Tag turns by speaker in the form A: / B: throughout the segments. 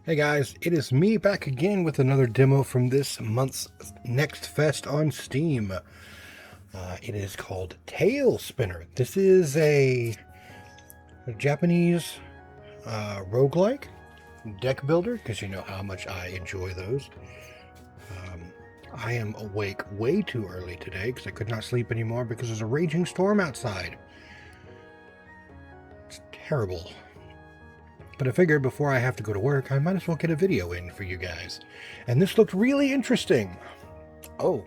A: Hey guys, it is me back again with another demo from this month's Next Fest on Steam. It is called Talespinner. This is a Japanese roguelike deck builder, because you know how much I enjoy those. I am awake way too early today because I could not sleep anymore because there's a raging storm outside. It's terrible. But I figured before I have to go to work, I might as well get a video in for you guys. And this looked really interesting. Oh,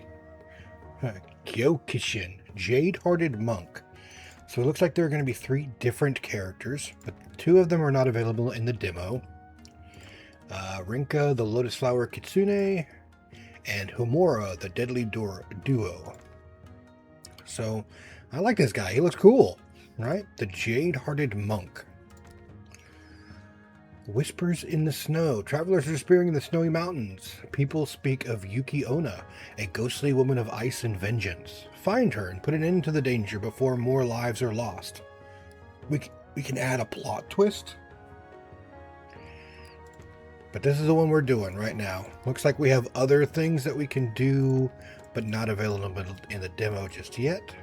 A: Gyokishin, Jade-Hearted Monk. So it looks like there are going to be 3 different characters, but 2 of them are not available in the demo. Rinka, the Lotus Flower Kitsune, and Homura, the Deadly Duo. So I like this guy. He looks cool, right? The Jade-Hearted Monk. Whispers in the snow. Travelers are disappearing in the snowy mountains. People speak of Yuki Onna, a ghostly woman of ice and vengeance. Find her and put an end to the danger before more lives are lost. We can add a plot twist. But this is the one we're doing right now. Looks like we have other things that we can do, but not available in the demo just yet.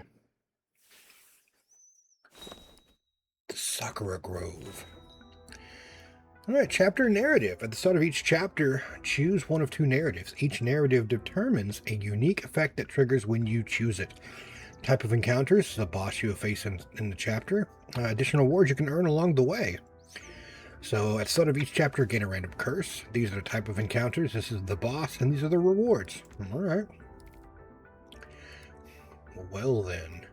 A: The Sakura Grove. Alright, chapter narrative. At the start of each chapter, choose one of 2 narratives. Each narrative determines a unique effect that triggers when you choose it. Type of encounters, the boss you face in the chapter. Additional rewards you can earn along the way. So at the start of each chapter, gain a random curse. These are the type of encounters. This is the boss, and these are the rewards. Alright. Well then.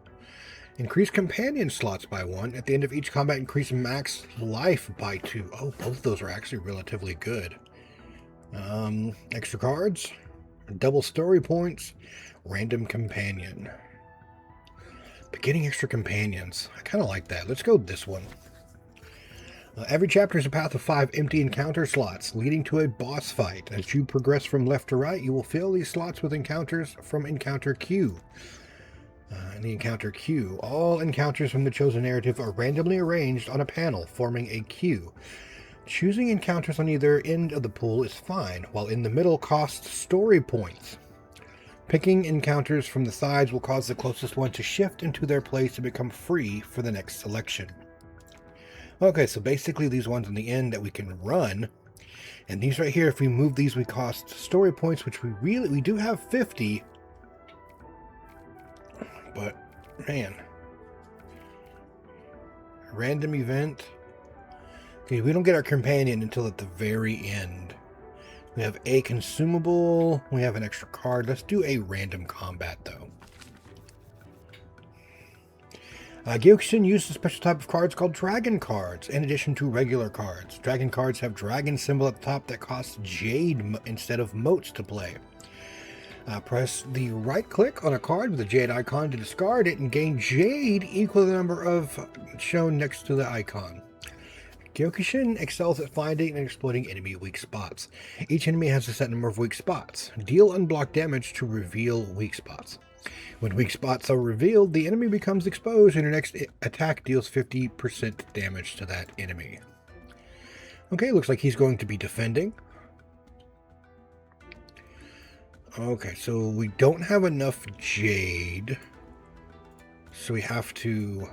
A: Increase companion slots by 1. At the end of each combat, increase max life by 2. Oh, both of those are actually relatively good. Extra cards, double story points, random companion. Beginning extra companions. I kind of like that. Let's go with this one. Every chapter is a path of 5 empty encounter slots, leading to a boss fight. As you progress from left to right, you will fill these slots with encounters from Encounter Queue. In the encounter queue, all encounters from the chosen narrative are randomly arranged on a panel, forming a queue. Choosing encounters on either end of the pool is fine, while in the middle costs story points. Picking encounters from the sides will cause the closest one to shift into their place and become free for the next selection. Okay, so basically these ones on the end that we can run, and these right here, if we move these, we cost story points, which we do have 50. But, man. Random event. Okay, we don't get our companion until at the very end. We have a consumable. We have an extra card. Let's do a random combat, though. Gyokishin uses a special type of cards called dragon cards, in addition to regular cards. Dragon cards have dragon symbol at the top that costs jade instead of motes to play. Press the right click on a card with a jade icon to discard it and gain jade equal to the number of shown next to the icon. Gyokishin excels at finding and exploiting enemy weak spots. Each enemy has a set number of weak spots. Deal unblocked damage to reveal weak spots. When weak spots are revealed, the enemy becomes exposed and your next attack deals 50% damage to that enemy. Okay, looks like he's going to be defending. Okay, so we don't have enough jade. So we have to...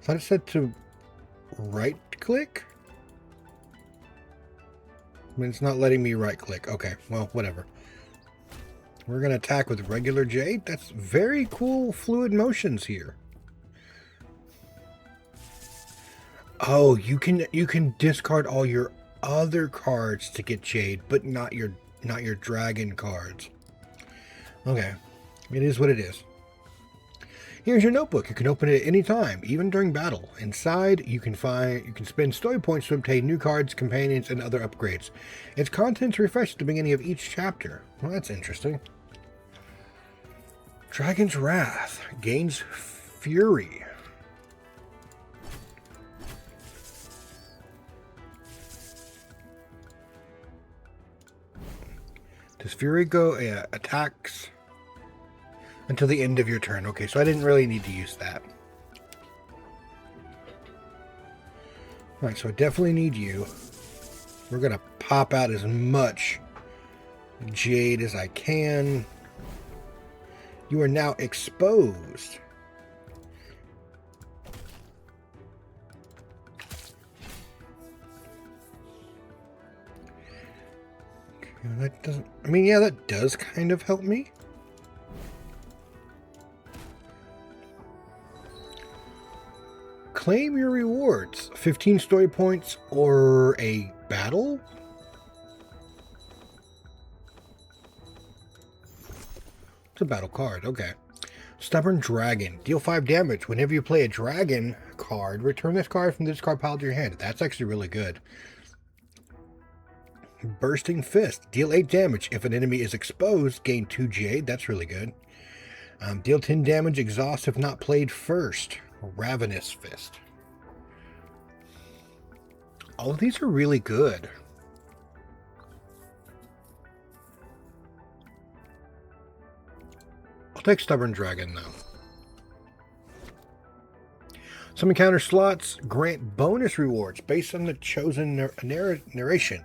A: I thought it said to right click? I mean, it's not letting me right click. Okay, well, whatever. We're going to attack with regular jade. That's very cool fluid motions here. Oh, you can discard all your other cards to get jade, but not your dragon cards. Okay, it is what it is. Here's your notebook. You can open it at any time, even during battle. Inside, you can spend story points to obtain new cards, companions, and other upgrades. Its contents refresh at the beginning of each chapter. Well, that's interesting. Dragon's Wrath gains Fury. Does Fury go attacks until the end of your turn? Okay, so I didn't really need to use that. Alright, so I definitely need you. We're going to pop out as much jade as I can. You are now exposed. Okay, that doesn't... I mean, yeah, that does kind of help me. Claim your rewards. 15 story points or a battle? It's a battle card, okay. Stubborn Dragon. Deal 5 damage. Whenever you play a dragon card, return this card from the discard pile to your hand. That's actually really good. Bursting Fist. Deal 8 damage. If an enemy is exposed, gain 2 jade. That's really good. Deal 10 damage. Exhaust if not played first. Ravenous Fist. All of these are really good. I'll take Stubborn Dragon, though. Some encounter slots grant bonus rewards based on the chosen narration.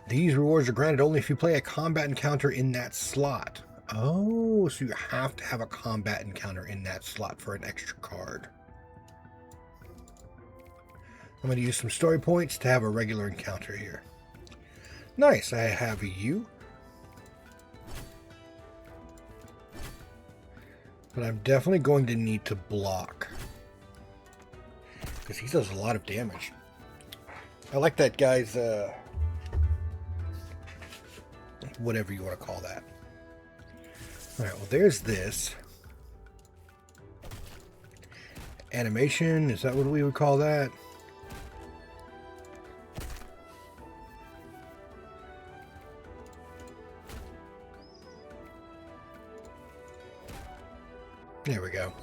A: These rewards are granted only if you play a combat encounter in that slot. Oh, so you have to have a combat encounter in that slot for an extra card. I'm going to use some story points to have a regular encounter here. Nice, I have you. But I'm definitely going to need to block. Because he does a lot of damage. I like that guy's, whatever you want to call that. Alright, well there's this. Animation, is that what we would call that? There we go.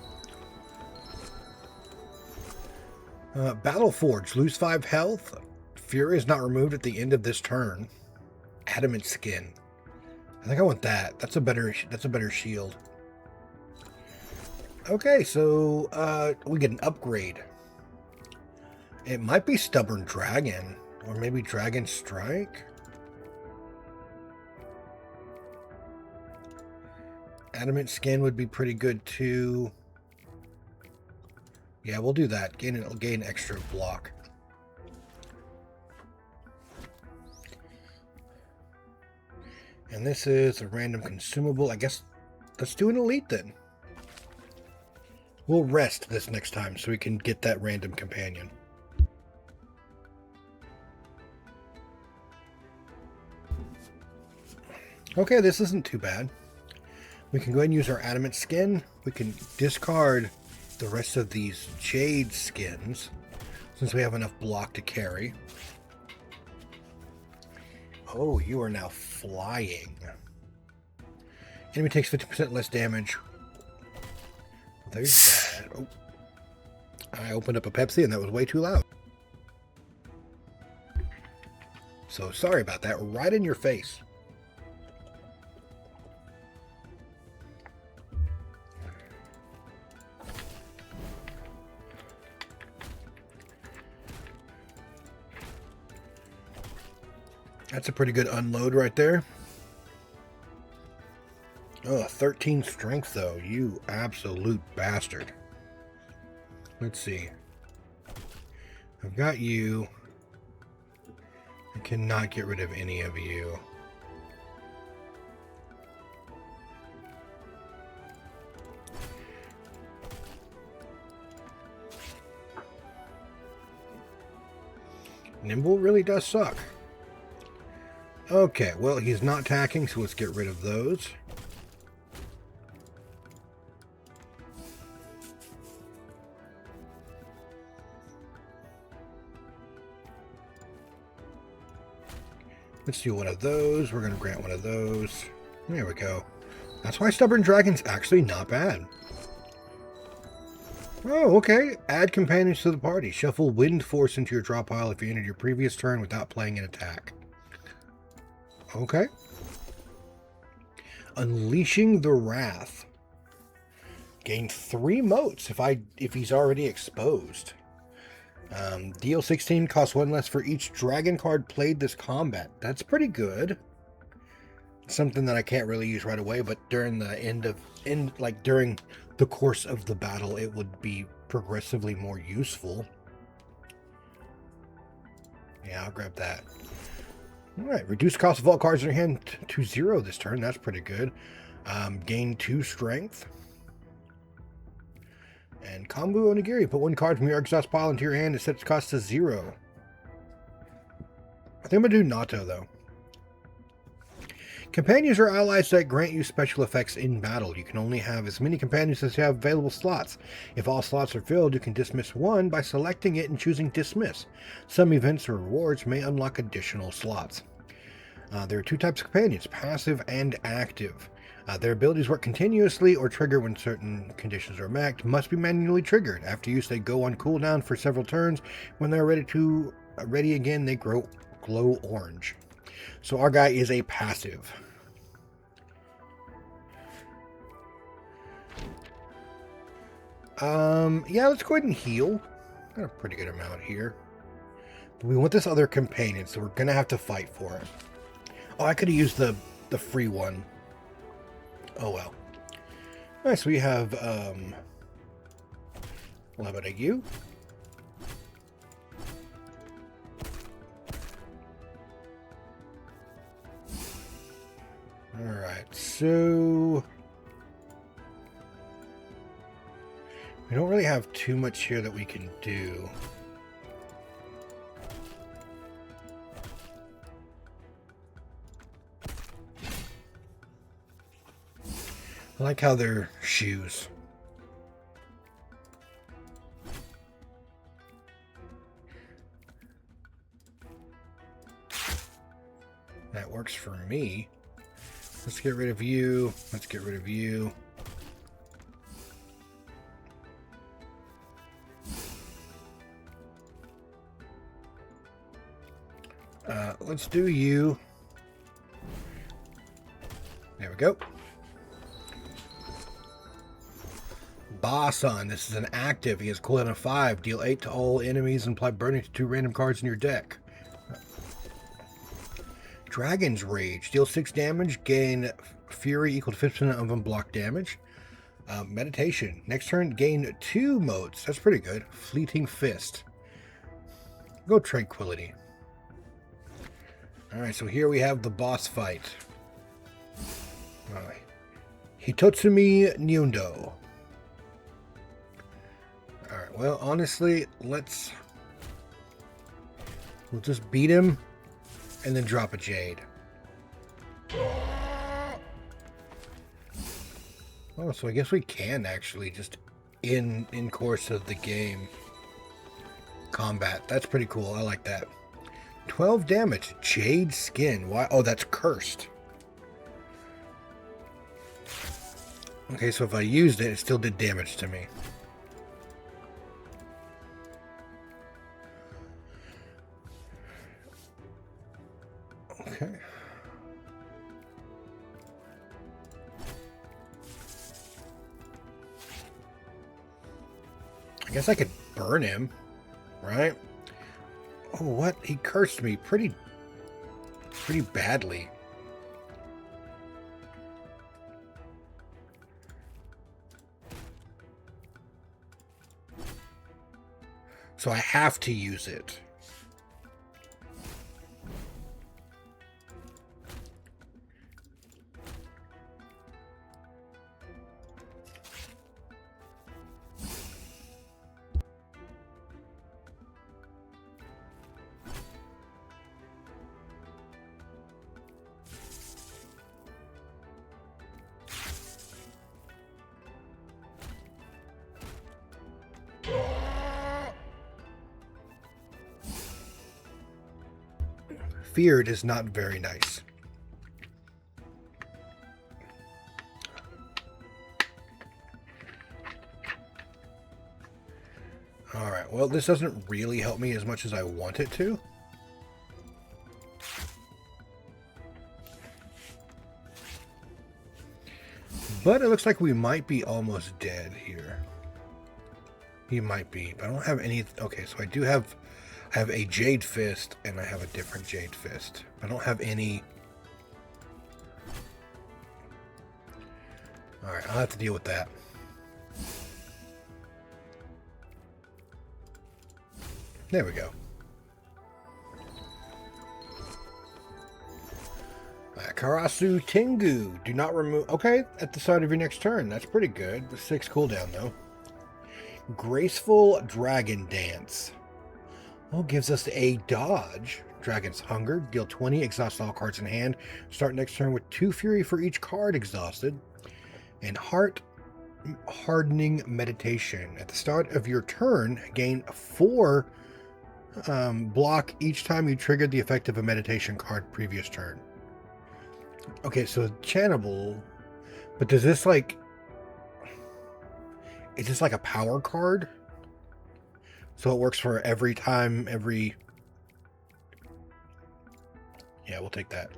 A: Battle Forge. Lose 5 health. Fury is not removed at the end of this turn. Adamant Skin. I think I want that. That's a better shield. Okay, so we get an upgrade. It might be Stubborn Dragon. Or maybe Dragon Strike. Adamant Skin would be pretty good too. Yeah, we'll do that. Gain extra block. And this is a random consumable. I guess let's do an elite then. We'll rest this next time so we can get that random companion. Okay, this isn't too bad. We can go ahead and use our adamant skin. We can discard the rest of these jade skins since we have enough block to carry. Oh, you are now flying. Enemy takes 50% less damage. There's that. Oh. I opened up a Pepsi and that was way too loud. So sorry about that. Right in your face. That's a pretty good unload right there. Oh, 13 strength though. You absolute bastard. Let's see. I've got you. I cannot get rid of any of you. Nimble really does suck. Okay, well, he's not attacking, so let's get rid of those. Let's do one of those. We're going to grant one of those. There we go. That's why Stubborn Dragon's actually not bad. Oh, okay. Add companions to the party. Shuffle Wind Force into your draw pile if you ended your previous turn without playing an attack. Okay. Unleashing the Wrath. Gain 3 motes if he's already exposed. Deal 16 costs 1 less for each dragon card played this combat. That's pretty good. Something that I can't really use right away, but during the during the course of the battle, it would be progressively more useful. Yeah, I'll grab that. Alright, reduce cost of all cards in your hand to 0 this turn. That's pretty good. Gain 2 strength. And Kombu Onigiri. Put 1 card from your exhaust pile into your hand and set its cost to 0. I think I'm going to do Nato, though. Companions are allies that grant you special effects in battle. You can only have as many companions as you have available slots. If all slots are filled, you can dismiss 1 by selecting it and choosing Dismiss. Some events or rewards may unlock additional slots. There are 2 types of companions, passive and active. Their abilities work continuously or trigger when certain conditions are met. Must be manually triggered. After use, they go on cooldown for several turns. When they're ready again, they glow orange. So our guy is a passive. Yeah, let's go ahead and heal. Got a pretty good amount here. But we want this other companion, so we're gonna have to fight for it. Oh, I could have used the free one. Oh well. Alright, so we have what about you? Alright, so we don't really have too much here that we can do. I like how they're shoes. That works for me. Let's get rid of you. Let's get rid of you. Let's do you. There we go. Ba-san, this is an active. He has cooldown of 5. Deal 8 to all enemies and apply burning to 2 random cards in your deck. Dragon's Rage. Deal 6 damage. Gain Fury equal to 50% of unblocked damage. Meditation. Next turn, gain 2 motes. That's pretty good. Fleeting Fist. Go Tranquility. Alright, so here we have the boss fight. Alright. Hitotsumi Nyundo. Alright, well, honestly, we'll just beat him and then drop a Jade. Oh, so I guess we can actually just in course of the game combat. That's pretty cool. I like that. 12 damage. Jade Skin. Why? Oh, that's cursed. Okay, so if I used it, it still did damage to me. Okay. I guess I could burn him, right? Oh, what? He cursed me pretty badly. So I have to use it. Feared is not very nice. Alright, well, this doesn't really help me as much as I want it to. But it looks like we might be almost dead here. He might be, but I don't have any. Okay, so I have a Jade Fist, and I have a different Jade Fist. I don't have any. Alright, I'll have to deal with that. There we go. Karasu Tengu. Do not remove... Okay, at the start of your next turn. That's pretty good. The 6 cooldown, though. Graceful Dragon Dance. Oh, gives us a dodge. Dragon's Hunger. Deal 20. Exhaust all cards in hand. Start next turn with 2 Fury for each card exhausted. And Heart Hardening Meditation. At the start of your turn, gain 4 block each time you triggered the effect of a meditation card previous turn. Okay, so channable, but does this like... Is this like a power card? So it works for every time, every... Yeah, we'll take that.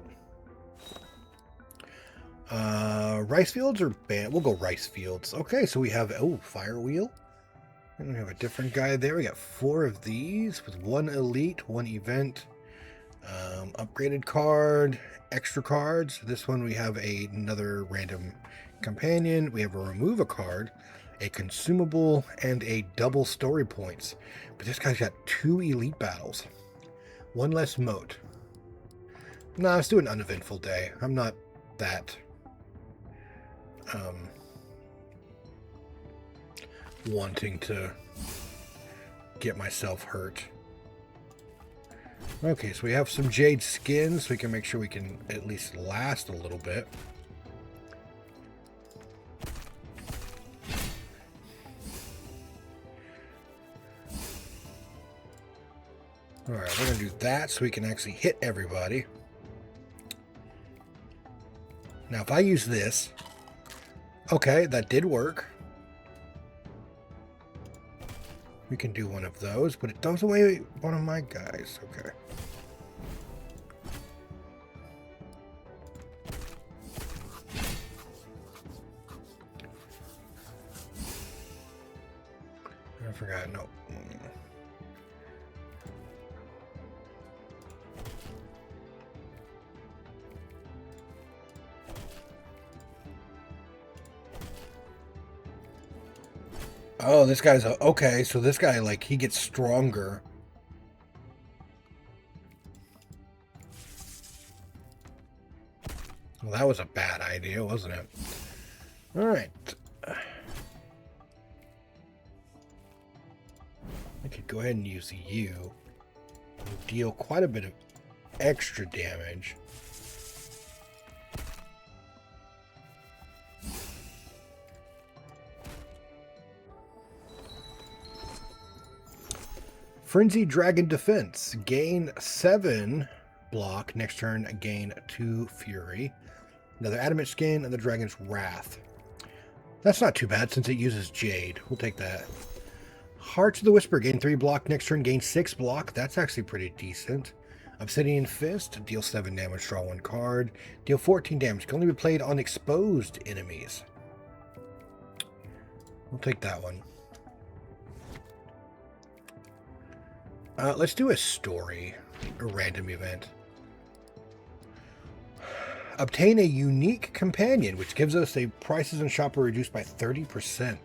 A: Rice Fields or Band? We'll go Rice Fields. Okay, so we have... Oh, Fire Wheel. And we have a different guy there. We got 4 of these with 1 Elite, 1 Event. Upgraded card, extra cards. This one we have another random companion. We have a remove a card, a consumable, and a double story points. But this guy's got 2 elite battles. 1 less moat. Nah, let's do an uneventful day. I'm not that wanting to get myself hurt. Okay, so we have some jade skin, so we can make sure we can at least last a little bit. Alright, we're going to do that so we can actually hit everybody. Now, if I use this... Okay, that did work. We can do one of those, but it throws away one of my guys. Okay. I forgot, no. Oh, this guy's okay, so this guy, like, he gets stronger. Well, that was a bad idea, wasn't it? Alright. I could go ahead and use you. Deal quite a bit of extra damage. Frenzy Dragon Defense. Gain 7 block. Next turn, gain 2 Fury. Another Adamant Skin and the Dragon's Wrath. That's not too bad since it uses Jade. We'll take that. Hearts of the Whisper. Gain 3 block. Next turn, gain 6 block. That's actually pretty decent. Obsidian Fist. Deal 7 damage. Draw 1 card. Deal 14 damage. Can only be played on exposed enemies. We'll take that one. Let's do a story, a random event. Obtain a unique companion, which gives us a prices in shop are reduced by 30%.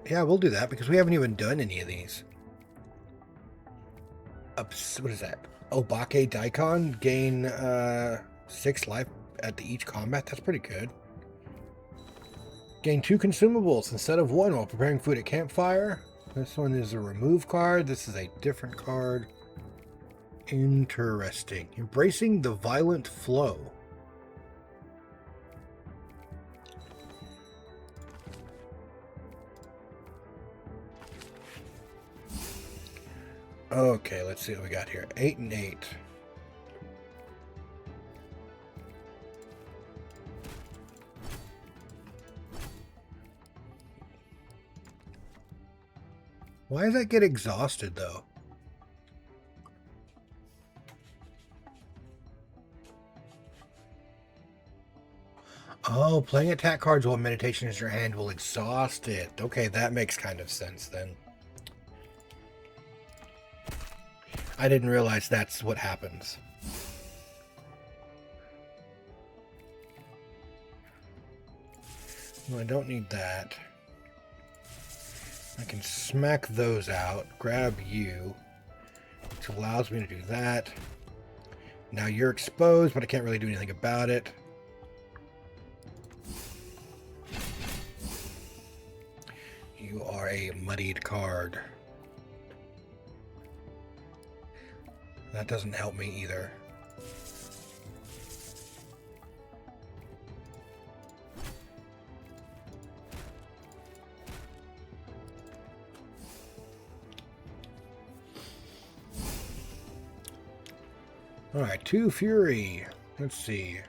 A: Yeah, we'll do that because we haven't even done any of these. What is that? Obake Daikon, gain 6 life at each combat. That's pretty good. Gain 2 consumables instead of 1 while preparing food at campfire. This one is a remove card. This is a different card. Interesting. Embracing the violent flow. Okay, let's see what we got here. 8 and 8. Why does that get exhausted, though? Oh, playing attack cards while meditation is your hand will exhaust it. Okay, that makes kind of sense then. I didn't realize that's what happens. No, I don't need that. I can smack those out, grab you, which allows me to do that. Now you're exposed, but I can't really do anything about it. You are a muddied card. That doesn't help me either. Alright, 2 Fury. Let's see.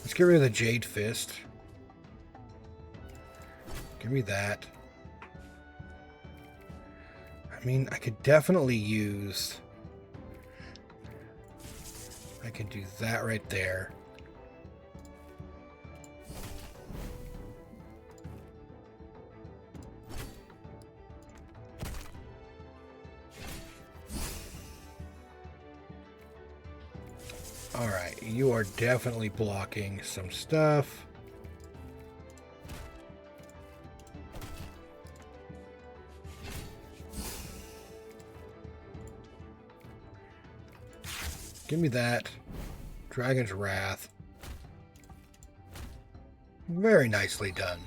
A: Let's get rid of the Jade Fist. Give me that. I mean, I could definitely use... I could do that right there. Alright, you are definitely blocking some stuff. Give me that. Dragon's Wrath. Very nicely done.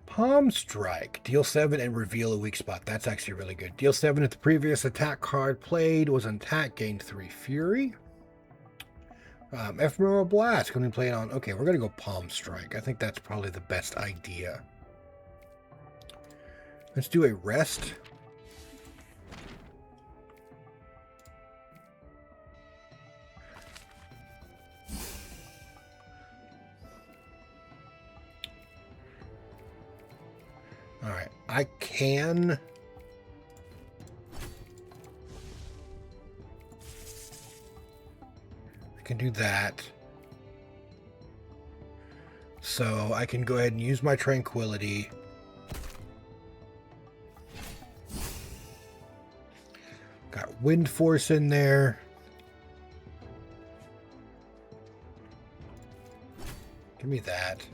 A: Palm Strike. Deal 7 and reveal a weak spot. That's actually really good. Deal 7 if the previous attack card played was an attack, gained 3 Fury. Ephemeral Blast. Can we play it on? Okay, we're going to go Palm Strike. I think that's probably the best idea. Let's do a rest. Alright, I can... do that. So I can go ahead and use my Tranquility. Got Wind Force in there. Give me that.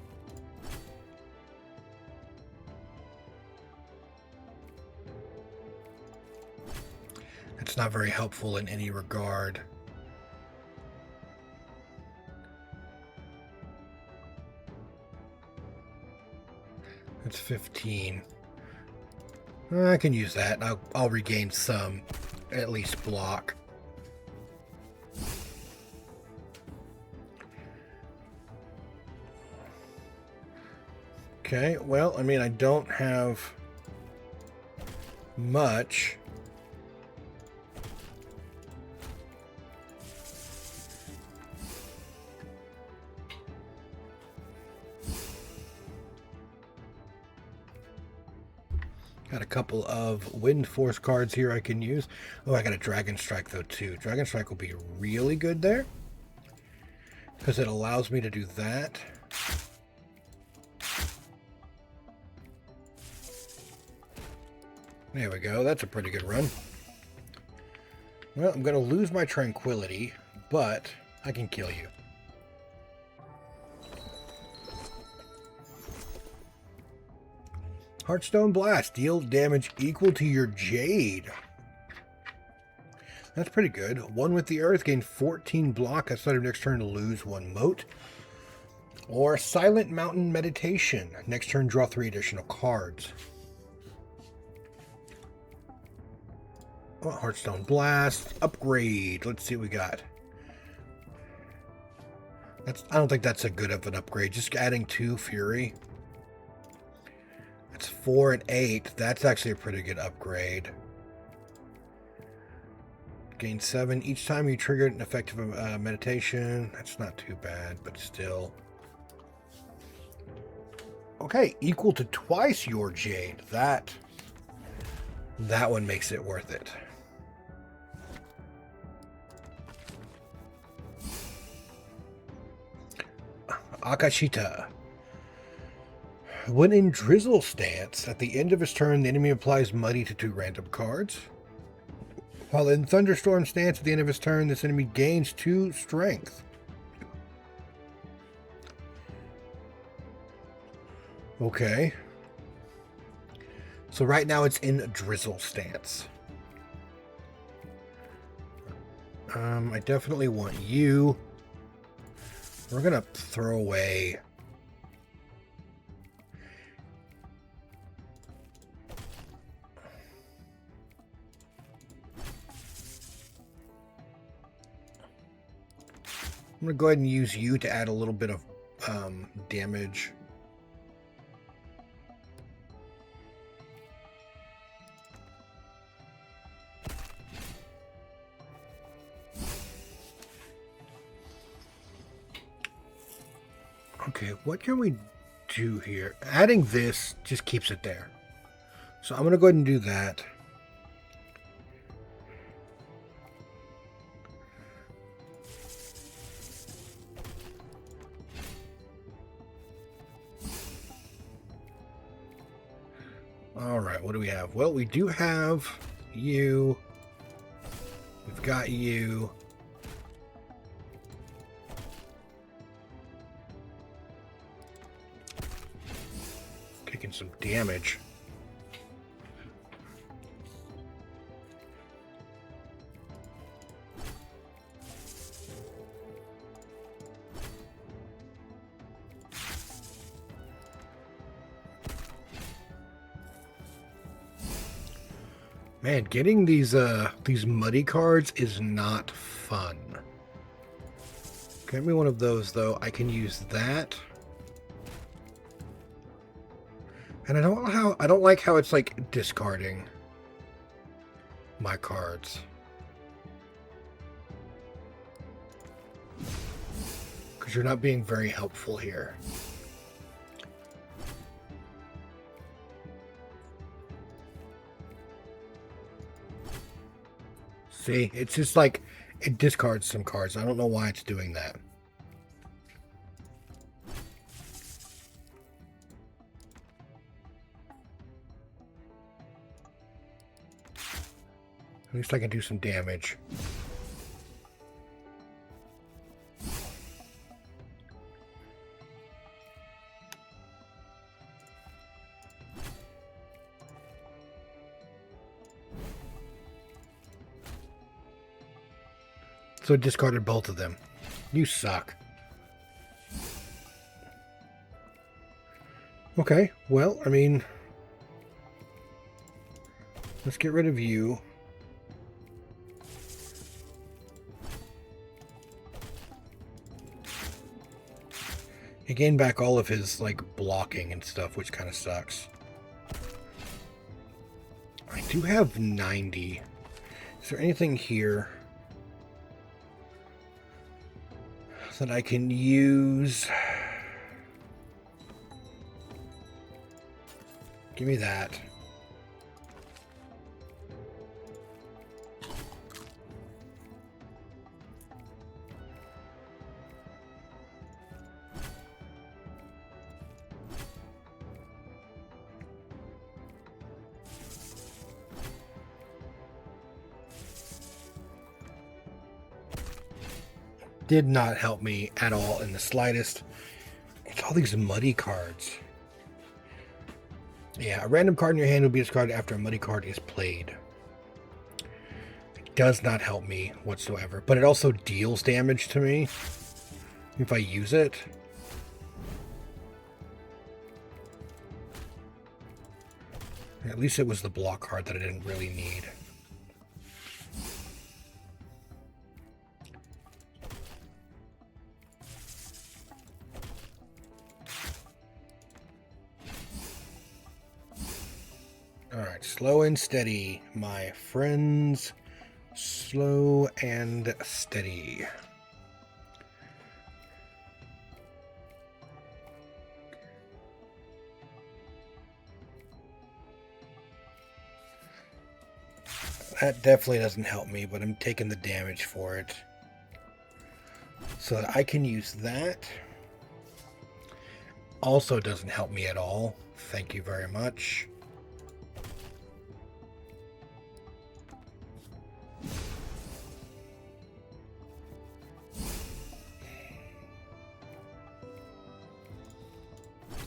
A: That's not very helpful in any regard. That's 15. I can use that. I'll regain some, at least block. Okay, well, I mean, I don't have much. Got a couple of Wind Force cards here I can use. Oh, I got a Dragon Strike though too. Dragon Strike will be really good there because it allows me to do that. There we go. That's a pretty good run. Well, I'm going to lose my Tranquility, but I can kill you. Heartstone Blast. Deal damage equal to your Jade. That's pretty good. 1 with the Earth. Gain 14 block. At start of next turn, lose 1 moat. Or Silent Mountain Meditation. Next turn, draw 3 additional cards. Oh, Heartstone Blast. Upgrade. Let's see what we got. I don't think that's a good of an upgrade. Just adding 2 Fury. That's 4 and 8. That's actually a pretty good upgrade. Gain 7 each time you trigger an effective meditation. That's not too bad, but still. Okay, equal to twice your Jade. That one makes it worth it. Akashita. When in Drizzle stance, at the end of his turn, the enemy applies Muddy to 2 random cards. While in Thunderstorm stance, at the end of his turn, this enemy gains 2 strength. Okay. So right now it's in Drizzle stance. I definitely want you. We're going to throw away... I'm going to go ahead and use you to add a little bit of damage. Okay, what can we do here? Adding this just keeps it there. So I'm going to go ahead and do that. All right, what do we have? Well, we do have you. We've got you. Taking some damage. Man, getting these muddy cards is not fun. Get me one of those though. I can use that. And I don't like how it's like discarding my cards. Because you're not being very helpful here. See, it's just like it discards some cards. I don't know why it's doing that. At least I can do some damage. So it discarded both of them. You suck. Okay, well, I mean... let's get rid of you. He gained back all of his, like, blocking and stuff, which kind of sucks. I do have 90. Is there anything here that I can use? Give me that. Did not help me at all in the slightest. It's all these muddy cards. Yeah, a random card in your hand will be discarded after a muddy card is played. It does not help me whatsoever, but it also deals damage to me if I use it. At least it was the block card that I didn't really need. Alright, slow and steady, my friends. Slow and steady. That definitely doesn't help me, but I'm taking the damage for it. So that I can use that. also doesn't help me at all. Thank you very much.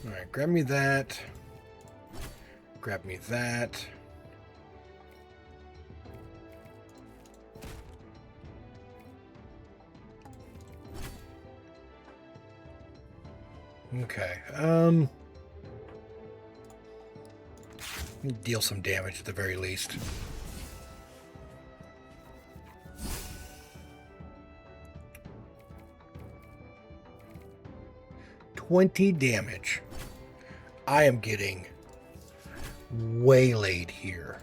A: Alright, grab me that. Grab me that. Okay, deal some damage at the very least. $20 damage. I am getting waylaid here.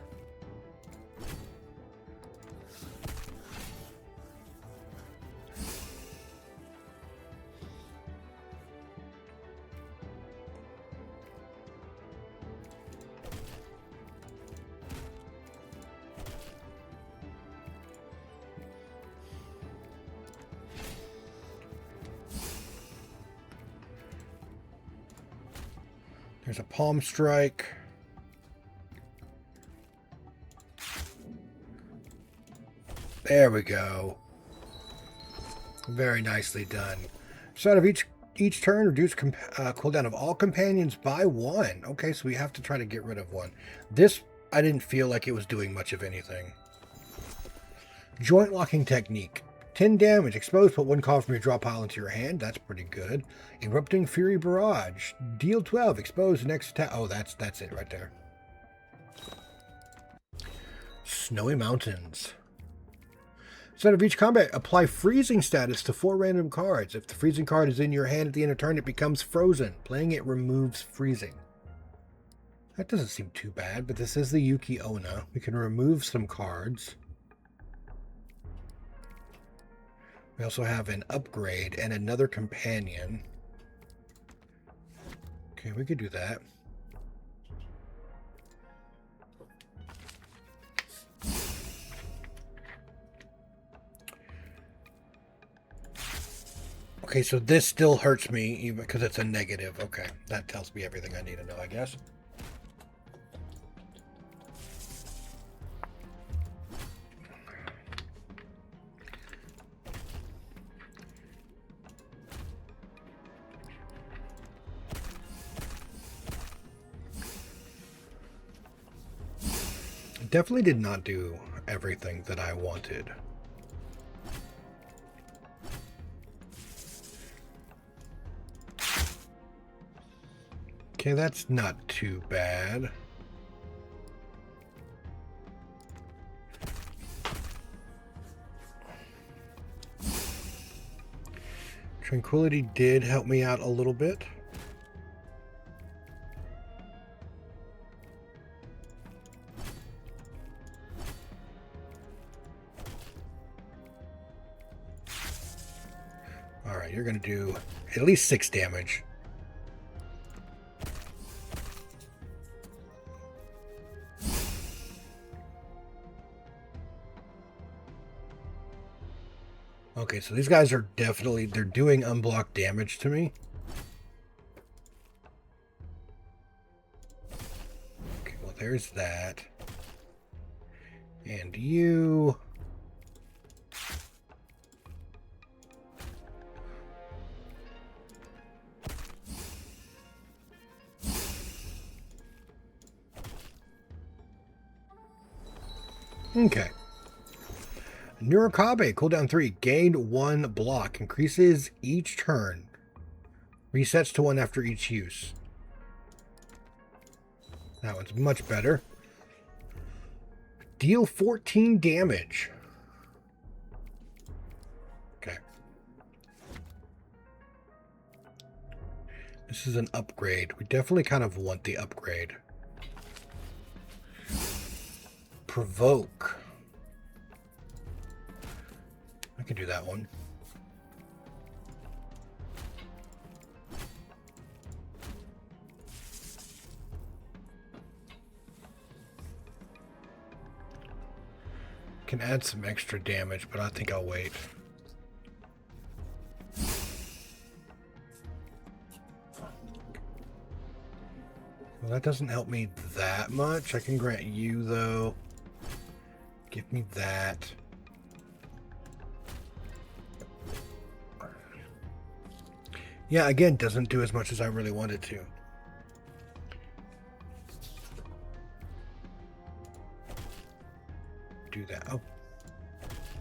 A: There's a palm strike. There we go. Very nicely done. Start of each turn, reduce cooldown of all companions by 1. Okay, so we have to try to get rid of one. This, I didn't feel like it was doing much of anything. Joint locking technique. 10 damage. Expose, put 1 card from your draw pile into your hand. That's pretty good. Erupting Fury Barrage. Deal 12. Expose the next attack. Oh, that's it right there. Snowy Mountains. Instead of each combat, apply freezing status to 4 random cards. If the freezing card is in your hand at the end of turn, it becomes frozen. Playing it removes freezing. That doesn't seem too bad, but this is the Yuki Onna. We can remove some cards. We also have an upgrade and another companion. Okay, we could do that. Okay, so this still hurts me even because it's a negative. Okay, that tells me everything I need to know, I guess. Definitely did not do everything that I wanted. Okay, that's not too bad. Tranquility did help me out a little bit. Alright, you're going to do at least 6 damage. Okay, so these guys are definitely, they're doing unblocked damage to me. Okay, well there's that. And you... Okay. Neurokabe, cooldown 3, gain 1 block, increases each turn, resets to 1 after each use. That one's much better. Deal 14 damage. Okay. This is an upgrade. We definitely kind of want the upgrade. Provoke. I can do that one. Can add some extra damage, but I think I'll wait. Well, that doesn't help me that much. I can grant you, though. Give me that. Yeah, again, doesn't do as much as I really wanted to. Do that. Oh.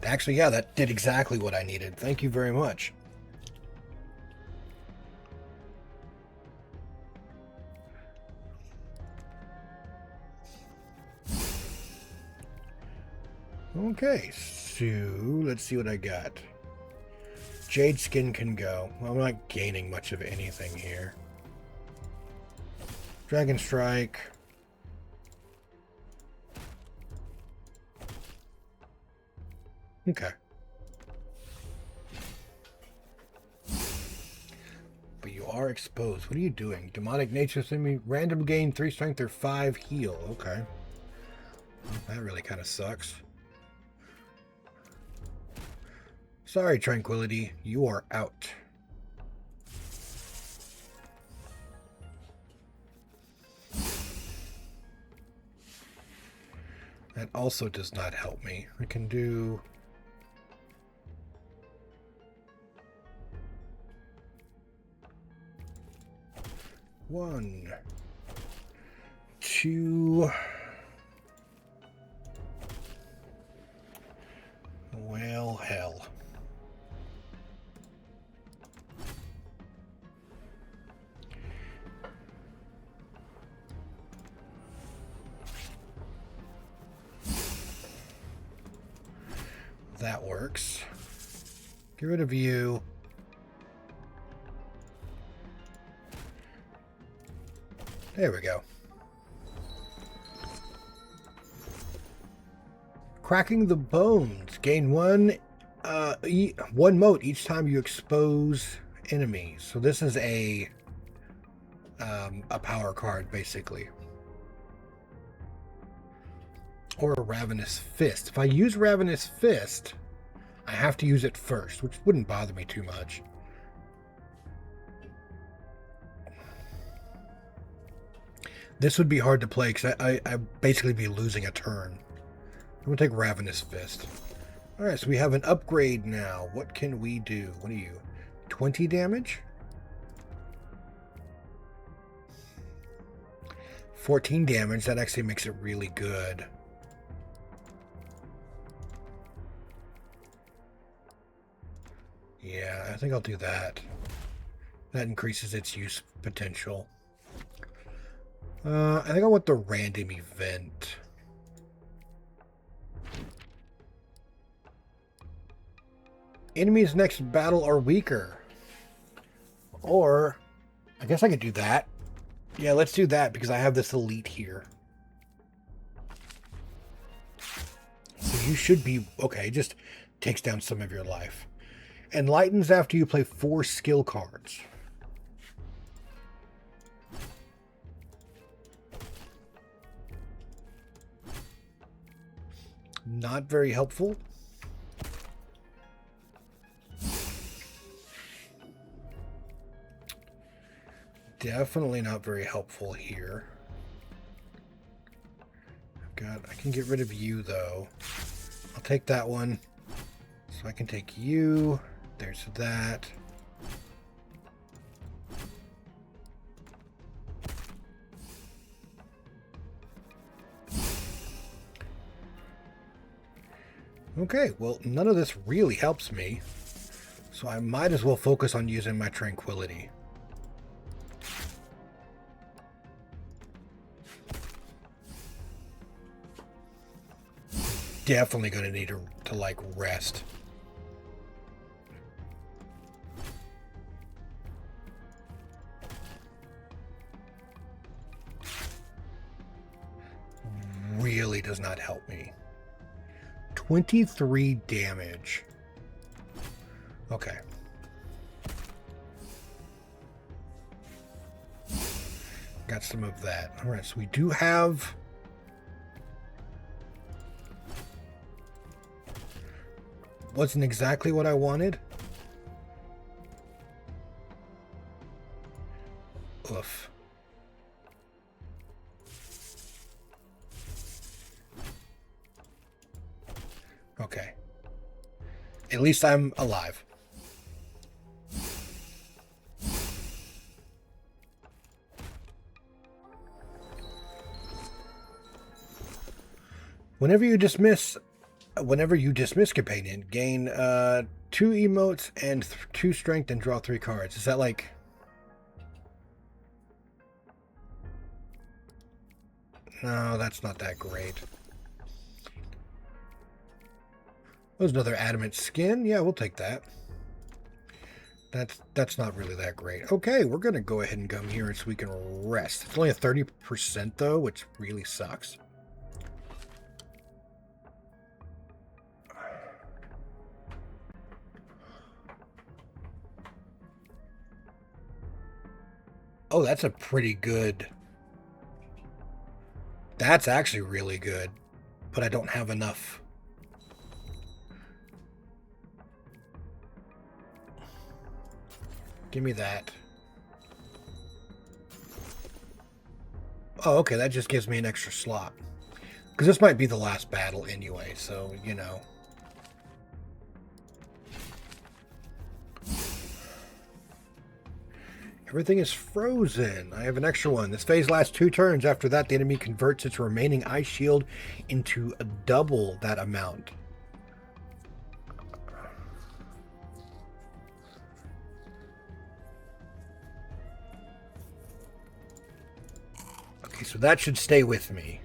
A: Actually, yeah, that did exactly what I needed. Thank you very much. Okay, so let's see what I got. Jade skin can go. Well, I'm not gaining much of anything here. Dragon Strike. Okay. But you are exposed. What are you doing? Demonic nature send me random gain 3 strength or 5 heal. Okay. Well, that really kind of sucks. Sorry, Tranquility. You are out. That also does not help me. I can do... One, two. Well, hell. That works. Get rid of you. There we go. Cracking the bones. Gain one mote each time you expose enemies. So this is a power card, basically. Or a Ravenous Fist. If I use Ravenous Fist, I have to use it first, which wouldn't bother me too much. This would be hard to play because I'd basically be losing a turn. I'm going to take Ravenous Fist. Alright, so we have an upgrade now. What can we do? What are you? 20 damage? 14 damage. That actually makes it really good. Yeah, I think I'll do that. That increases its use potential. I think I want the random event. Enemies next battle are weaker. Or, I guess I could do that. Yeah, let's do that because I have this elite here. So you should be... Okay, just takes down some of your life. Enlightens after you play 4 skill cards. Not very helpful. Definitely not very helpful here. I can get rid of you though. I'll take that one. So I can take you. There's that. Okay, well, none of this really helps me. So I might as well focus on using my Tranquility. Definitely going to need to like rest. Really does not help me. 23 damage. Okay. Got some of that. All right, so we do have... Wasn't exactly what I wanted. Oof. Okay. At least I'm alive. Whenever you dismiss companion, gain 2 emotes and 2 strength and draw 3 cards. Is that like... No, that's not that great. There's another adamant skin. Yeah, we'll take that. That's not really that great. Okay, we're going to go ahead and come here so we can rest. It's only a 30% though, which really sucks. Oh, that's a pretty good... That's actually really good. But I don't have enough. Give me that. Oh, okay, that just gives me an extra slot. Because this might be the last battle anyway, so, you know. Everything is frozen. I have an extra one. This phase lasts 2 turns. After that, the enemy converts its remaining ice shield into double that amount. Okay, so that should stay with me.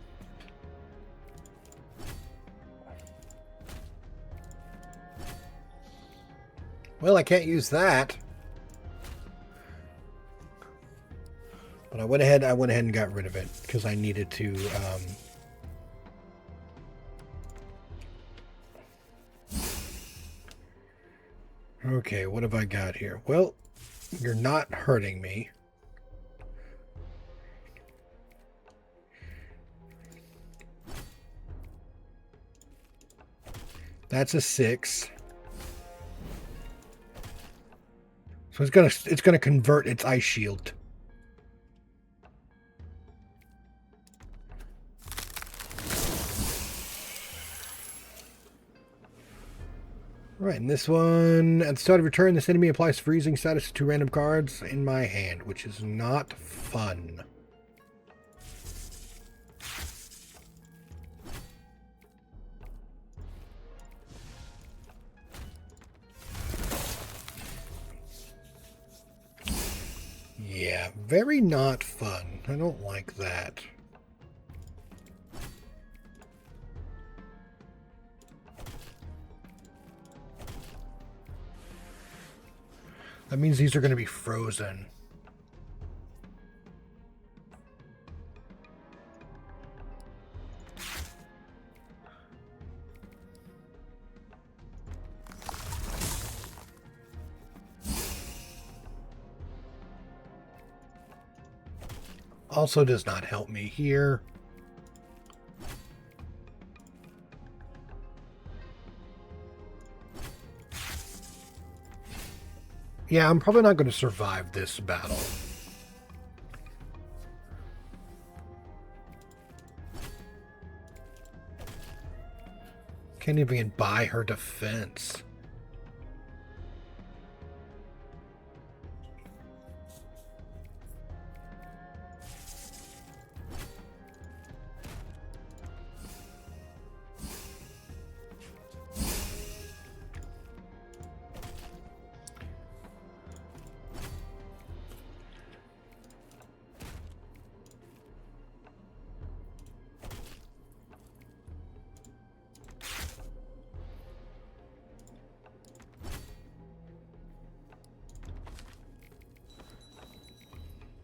A: Well, I can't use that. But I went ahead and got rid of it because I needed to Okay, what have I got here? Well, you're not hurting me. That's a 6. So it's gonna convert its ice shield. Right, and this one, at the start of your turn, this enemy applies freezing status to 2 random cards in my hand, which is not fun. Yeah, very not fun. I don't like that. That means these are going to be frozen. Also does not help me here. Yeah, I'm probably not going to survive this battle. Can't even get by her defense.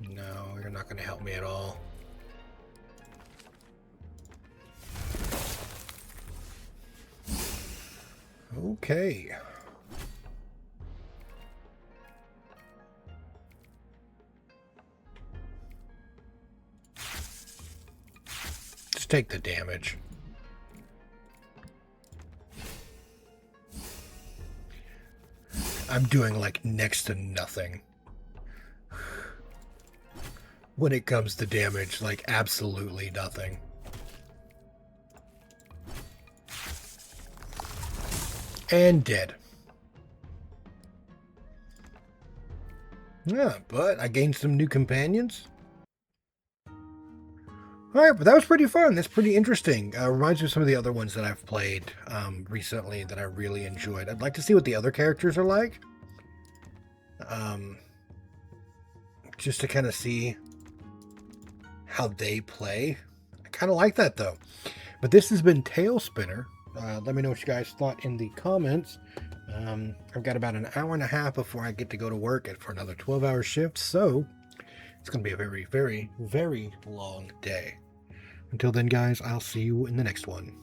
A: No, you're not going to help me at all. Okay. Just take the damage. I'm doing like next to nothing. When it comes to damage, like absolutely nothing. And dead. Yeah, but I gained some new companions. Alright, but that was pretty fun. That's pretty interesting. Reminds me of some of the other ones that I've played recently that I really enjoyed. I'd like to see what the other characters are like. Just to kind of see how they play. I kind of like that, though. But this has been Talespinner. Let me know what you guys thought in the comments. I've got about an hour and a half before I get to go to work for another 12-hour shift, so it's going to be a very, very, very long day. Until then, guys, I'll see you in the next one.